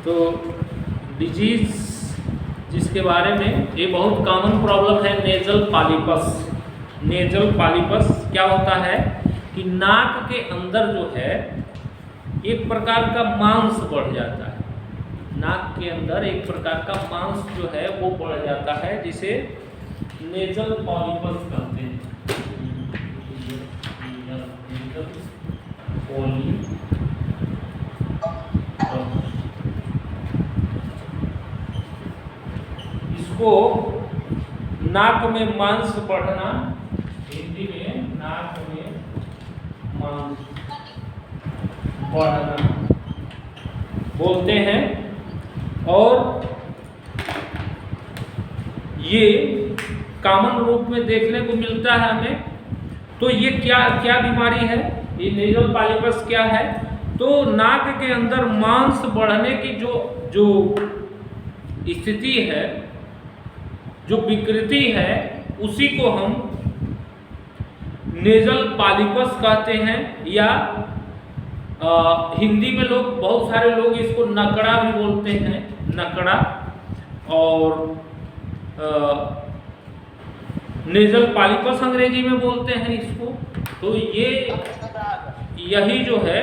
तो डिजीज जिसके बारे में, ये बहुत कॉमन प्रॉब्लम है, नेजल पॉलिपस। नेजल पॉलिपस क्या होता है कि नाक के अंदर जो है एक प्रकार का मांस बढ़ जाता है। नाक के अंदर एक प्रकार का मांस जो है वो बढ़ जाता है, जिसे नेजल पॉलिपस कहते हैं। इसको नाक में मांस बढ़ना, हिंदी में नाक में मांस बढ़ना बोलते हैं। और ये कॉमन रूप में देखने को मिलता है हमें। तो ये क्या क्या बीमारी है, ये नेजल पॉलिपस क्या है? तो नाक के अंदर मांस बढ़ने की जो स्थिति है, जो विकृति है, उसी को हम नेजल पॉलिपस कहते हैं। या हिंदी में लोग, बहुत सारे लोग इसको नकड़ा भी बोलते हैं, नकड़ा। और नेजल पॉलिपस अंग्रेजी में बोलते हैं इसको। तो ये यही जो है,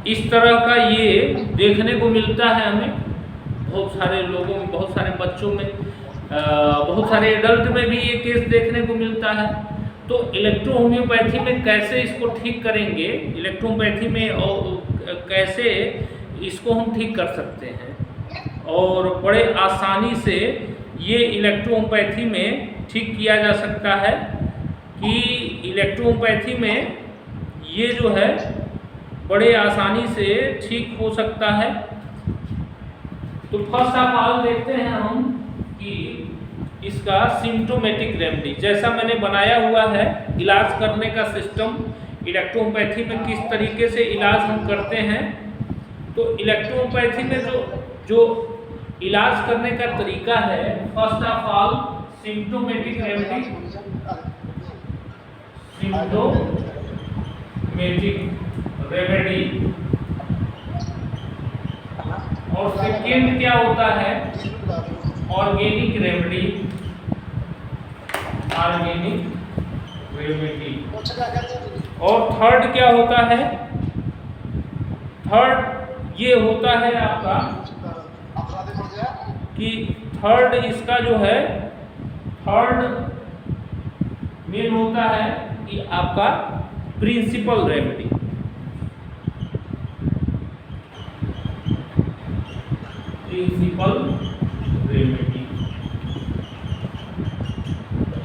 इस तरह का ये देखने को मिलता है हमें बहुत सारे लोगों में, बहुत सारे बच्चों में, बहुत सारे एडल्ट में भी ये केस देखने को मिलता है। तो इलेक्ट्रोहोम्योपैथी में कैसे इसको ठीक करेंगे, इलेक्ट्रोहोम्योपैथी में और कैसे इसको हम ठीक कर सकते हैं, और बड़े आसानी से ये इलेक्ट्रोहोम्योपैथी में ठीक किया जा सकता है। कि इलेक्ट्रोहोम्योपैथी में ये जो है बड़े आसानी से ठीक हो सकता है। तो फर्स्ट ऑफ ऑल देखते हैं हम कि इसका सिम्टोमेटिक रेमेडी, जैसा मैंने बनाया हुआ है इलाज करने का सिस्टम, इलेक्ट्रोहोम्योपैथी में किस तरीके से इलाज हम करते हैं। तो इलेक्ट्रोहोम्योपैथी में जो इलाज करने का तरीका है, first of all symptomatic remedy, symptomatic remedy. और सेकेंड क्या होता है, ऑर्गेनिक रेमेडी, ऑर्गेनिक रेमेडी। और थर्ड क्या होता है, थर्ड ये होता है आपका कि थर्ड इसका जो है, थर्ड मेन होता है कि आपका प्रिंसिपल रेमेडी। प्रिंसिपल रेमेडी,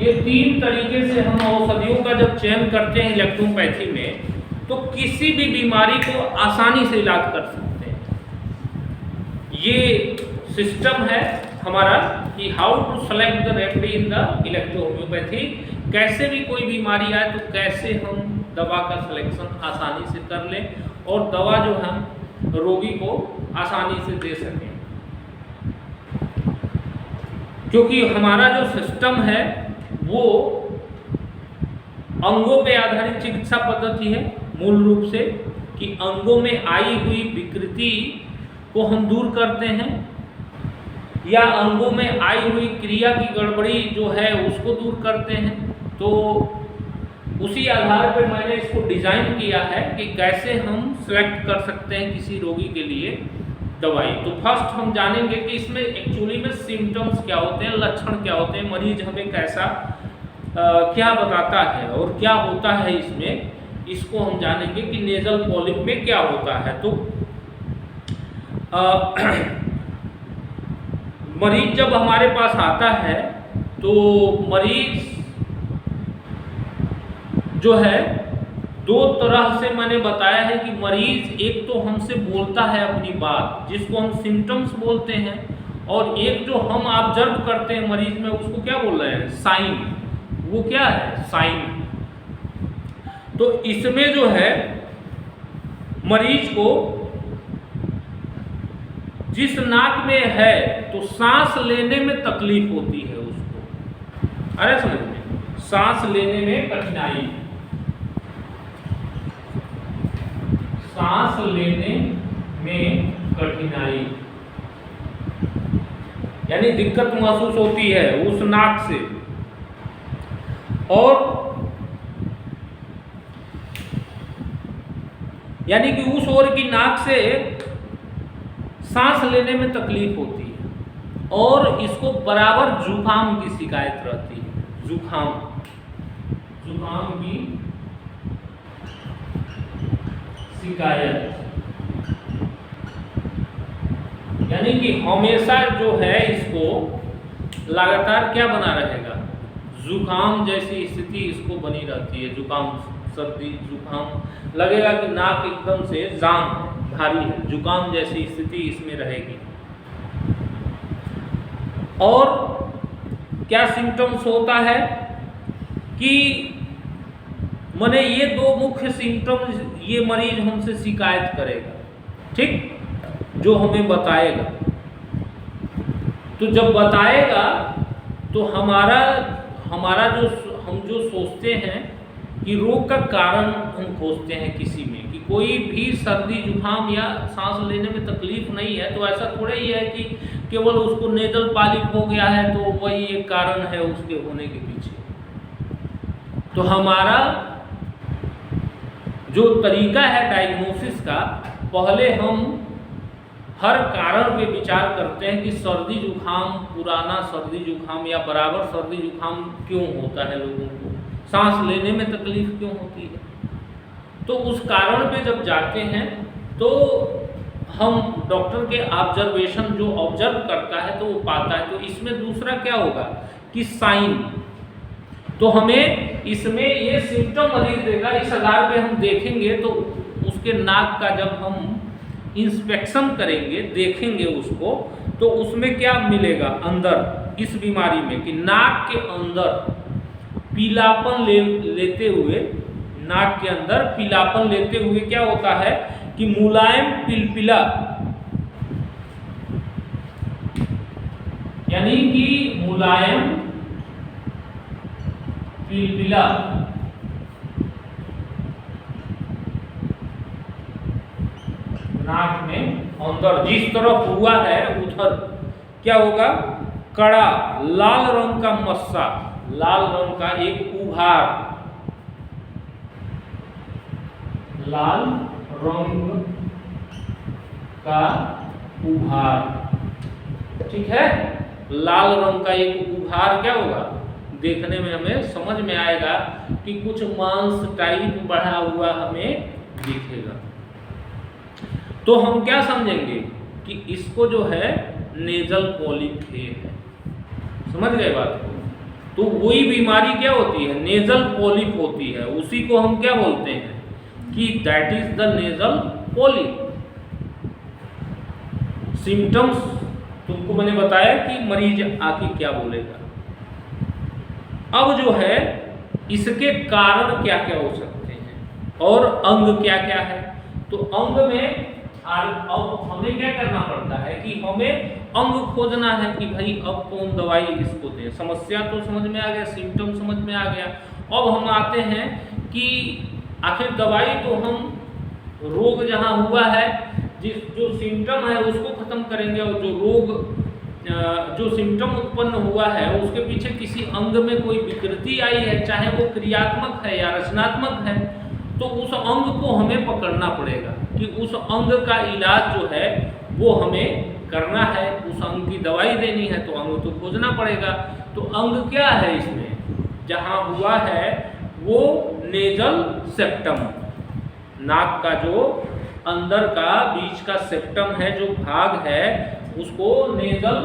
ये तीन तरीके से हम औषधियों का जब चयन करते हैं इलेक्ट्रोहोम्योपैथी में, तो किसी भी बीमारी को आसानी से इलाज कर सकते हैं। ये सिस्टम है हमारा कि how to select the remedy in the electrohomeopathy. कैसे भी कोई बीमारी आए तो कैसे हम दवा का सिलेक्शन आसानी से कर लें और दवा जो हम रोगी को आसानी से दे सकें। क्योंकि हमारा जो सिस्टम है वो अंगों पे आधारित चिकित्सा पद्धति है मूल रूप से, कि अंगों में आई हुई विकृति को हम दूर करते हैं, या अंगों में आई हुई क्रिया की गड़बड़ी जो है उसको दूर करते हैं। तो उसी आधार पर मैंने इसको डिज़ाइन किया है कि कैसे हम सेलेक्ट कर सकते हैं किसी रोगी के लिए दवाई। तो फर्स्ट हम जानेंगे कि इसमें एक्चुअली में सिम्टम्स क्या होते हैं, लक्षण क्या होते हैं, मरीज हमें कैसा क्या बताता है और क्या होता है इसमें, इसको हम जानेंगे कि नेजल पॉलिप में क्या होता है। तो मरीज जब हमारे पास आता है तो मरीज जो है दो तरह से मैंने बताया है कि मरीज एक तो हमसे बोलता है अपनी बात, जिसको हम सिम्टम्स बोलते हैं, और एक जो हम ऑब्जर्व करते हैं मरीज में, उसको क्या बोल रहे हैं, साइन। वो क्या है, साइन। तो इसमें जो है मरीज को जिस नाक में है तो सांस लेने में तकलीफ होती है उसको, अरे समझ में, सांस लेने में कठिनाई, सांस लेने में कठिनाई, यानी दिक्कत महसूस होती है उस नाक से। और यानी कि उस ओर की नाक से सांस लेने में तकलीफ होती है और इसको बराबर जुकाम की शिकायत रहती है। जुकाम की शिकायत, यानी कि हमेशा जो है इसको लगातार क्या बना रहेगा, जुकाम जैसी स्थिति इसको बनी रहती है। जुकाम, सर्दी, जुकाम, लगेगा कि नाक एकदम से जाम भारी है, जुकाम जैसी स्थिति इसमें रहेगी। और क्या सिम्टम्स होता है कि माने ये दो मुख्य सिम्टम्स ये मरीज हमसे शिकायत करेगा, ठीक, जो हमें बताएगा। तो जब बताएगा तो हमारा हम जो सोचते हैं कि रोग का कारण हम खोजते हैं किसी में, कि कोई भी सर्दी जुकाम या सांस लेने में तकलीफ नहीं है, तो ऐसा थोड़ा ही है कि केवल उसको नेजल पॉलिप हो गया है तो वही एक कारण है उसके होने के पीछे। तो हमारा जो तरीका है डायग्नोसिस का, पहले हम हर कारण पे विचार करते हैं कि सर्दी जुकाम, पुराना सर्दी जुकाम या बराबर सर्दी जुकाम क्यों होता है लोगों को, सांस लेने में तकलीफ क्यों होती है। तो उस कारण पे जब जाते हैं तो हम डॉक्टर के ऑब्जर्वेशन जो ऑब्जर्व करता है तो वो पाता है। तो इसमें दूसरा क्या होगा कि साइन, तो हमें इसमें ये सिम्टम मरीज देगा। इस आधार पे हम देखेंगे तो उसके नाक का जब हम इंस्पेक्शन करेंगे, देखेंगे उसको, तो उसमें क्या मिलेगा अंदर इस बीमारी में कि नाक के अंदर पीलापन लेते हुए, नाक के अंदर पीलापन लेते हुए क्या होता है कि मुलायम पिलपिला, यानी कि मुलायम पिलपिला नाक में अंदर जिस तरफ हुआ है उधर क्या होगा, कड़ा लाल रंग का मस्सा, लाल रंग का एक उभार, लाल रंग का उभार, ठीक है। लाल रंग का एक उभार क्या होगा, देखने में हमें समझ में आएगा कि कुछ मांस टाइप बढ़ा हुआ हमें दिखेगा। तो हम क्या समझेंगे कि इसको जो है नेजल पॉलिप है, समझ गए बात को। तो वही बीमारी क्या होती है, नेजल पॉलिप होती है, उसी को हम क्या बोलते हैं कि that is the nasal polyp. Symptoms तुमको मैंने बताया कि मरीज आके क्या बोलेगा। अब जो है इसके कारण क्या क्या हो सकते हैं और अंग क्या क्या है। तो अंग में अब हमें क्या करना पड़ता है कि हमें अंग खोजना है कि भाई अब कौन दवाई इसको दे। समस्या तो समझ में आ गया, सिम्टम समझ में आ गया। अब हम आते हैं कि आखिर दवाई तो हम रोग जहाँ हुआ है, जो सिम्टम है उसको खत्म करेंगे, और जो रोग जो सिम्टम उत्पन्न हुआ है उसके पीछे किसी अंग में कोई विकृति आई है, चाहे वो क्रियात्मक है या रचनात्मक है, तो उस अंग को हमें पकड़ना पड़ेगा कि उस अंग का इलाज जो है वो हमें करना है, उस अंग की दवाई देनी है, तो अंग तो खोजना पड़ेगा। तो अंग क्या है इसमें, जहाँ हुआ है वो नेजल सेप्टम, नाक का जो अंदर का बीच का सेप्टम है, जो भाग है उसको नेजल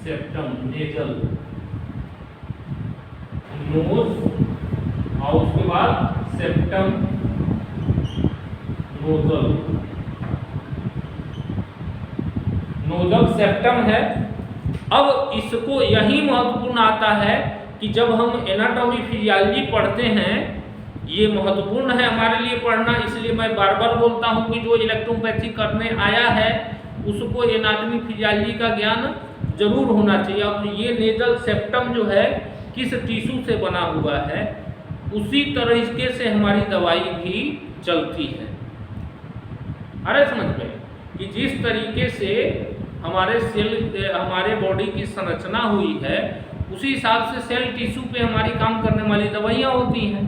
सेप्टम, नेजल नोज, और उसके बाद सेप्टम नोजल, नोजल सेप्टम है। अब इसको यही महत्वपूर्ण आता है कि जब हम एनाटॉमी फिजियोलॉजी पढ़ते हैं, ये महत्वपूर्ण है हमारे लिए पढ़ना, इसलिए मैं बार बार बोलता हूँ कि जो इलेक्ट्रोपैथी करने आया है उसको एनाटॉमी फिजियोलॉजी का ज्ञान जरूर होना चाहिए। अब ये नेजल सेप्टम जो है किस टिश्यू से बना हुआ है, उसी तरीके से हमारी दवाई भी चलती है। अरे समझ में, कि जिस तरीके से हमारे हमारे बॉडी की संरचना हुई है उसी हिसाब से सेल टिश्यू पे हमारी काम करने वाली दवाइयाँ होती हैं।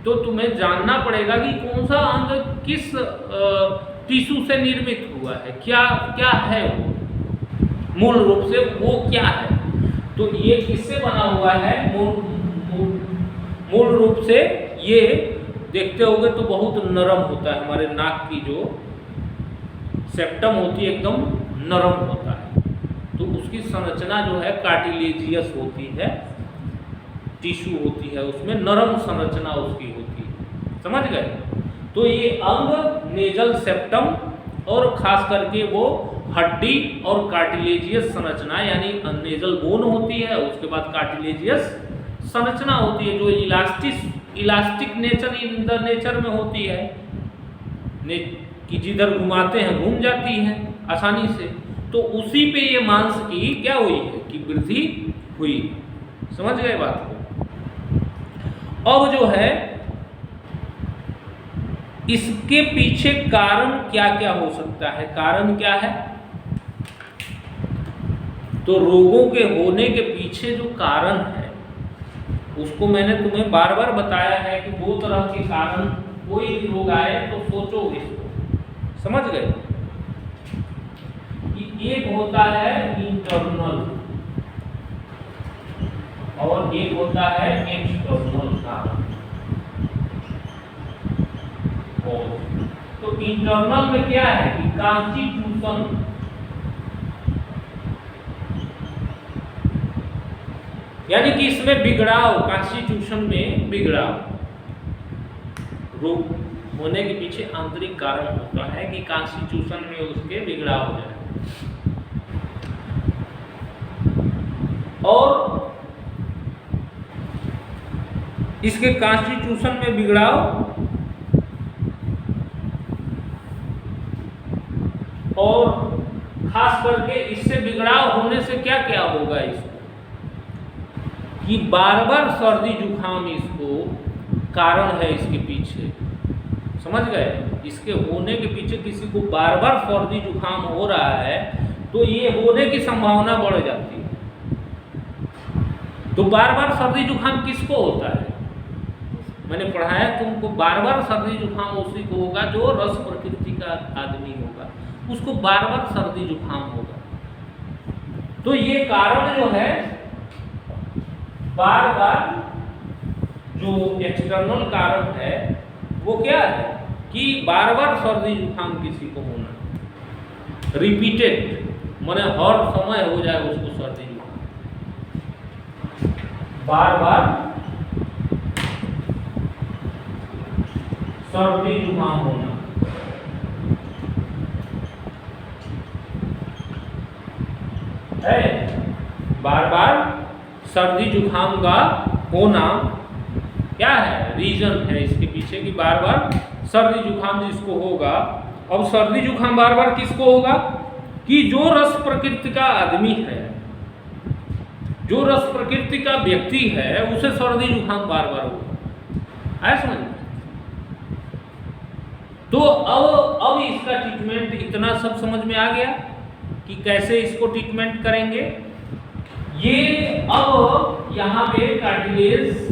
तो तुम्हें जानना पड़ेगा कि कौन सा अंग किस टिश्यू से निर्मित हुआ है, क्या क्या है वो, मूल रूप से वो क्या है। तो ये किससे बना हुआ है? मूल रूप से ये देखते होगे तो बहुत नरम होता है। हमारे नाक की जो सेप्टम होती है एकदम नरम होता है, तो उसकी संरचना जो है कार्टिलेजियस होती है, टिश्यू होती है उसमें नरम संरचना उसकी होती है। समझ गए? तो ये अंग नेजल सेप्टम और खास करके वो हड्डी और कार्टिलेजियस संरचना यानी नेजल बोन होती है, उसके बाद कार्टिलेजियस संरचना होती है जो elastic nature in the nature में होती है कि जिधर घुमाते हैं घूम जाती है आसानी से। तो उसी पे ये मांस की क्या हुई है कि वृद्धि हुई। समझ गए बात को? अब जो है इसके पीछे कारण क्या क्या हो सकता है? कारण क्या है? तो रोगों के होने के पीछे जो कारण है उसको मैंने तुम्हें बार बार बताया है कि दो तरह के कारण, कोई भी रोग आए तो सोचो इसको। समझ गए? कि एक होता है इंटरनल और एक होता है एक्सटर्नल कारण। तो इंटरनल में क्या है कि कॉन्स्टिट्यूशन, यानी कि इसमें बिगड़ाव, कॉन्स्टिट्यूशन में बिगड़ाव, रोग होने के पीछे आंतरिक कारण होता है कि कॉन्स्टिट्यूशन में उसके बिगड़ाव हो जाए। और इसके कॉन्स्टिट्यूशन में बिगड़ाव और खास करके इससे बिगड़ाव होने से क्या क्या होगा इसको कि बार बार सर्दी जुकाम इसको कारण है इसके पीछे। समझ गए? इसके होने के पीछे किसी को बार बार सर्दी जुकाम हो रहा है तो ये होने की संभावना बढ़ जाती है। तो बार बार सर्दी जुकाम किसको होता है? मैंने पढ़ाया तुमको, बार बार सर्दी जुकाम उसी को होगा जो रस प्रकृति का आदमी होगा, उसको बार बार सर्दी जुकाम होगा। तो ये कारण जो है बार बार जो एक्सटर्नल कारण है वो क्या है कि बार बार सर्दी जुकाम किसी को होना, रिपीटेड, माने हर समय हो जाए उसको सर्दी जुकाम, बार बार सर्दी जुकाम होना। है बार बार सर्दी जुकाम का होना क्या है? रीजन है इसके पीछे कि बार बार सर्दी जुकाम जिसको होगा। अब सर्दी जुकाम बार बार किसको होगा कि जो रस प्रकृति का आदमी है, जो रस प्रकृति का व्यक्ति है उसे सर्दी जुकाम बार बार होगा। आया समझ? तो अब इसका ट्रीटमेंट इतना सब समझ में आ गया कि कैसे इसको ट्रीटमेंट करेंगे। ये अब यहाँ पे कार्टिलेज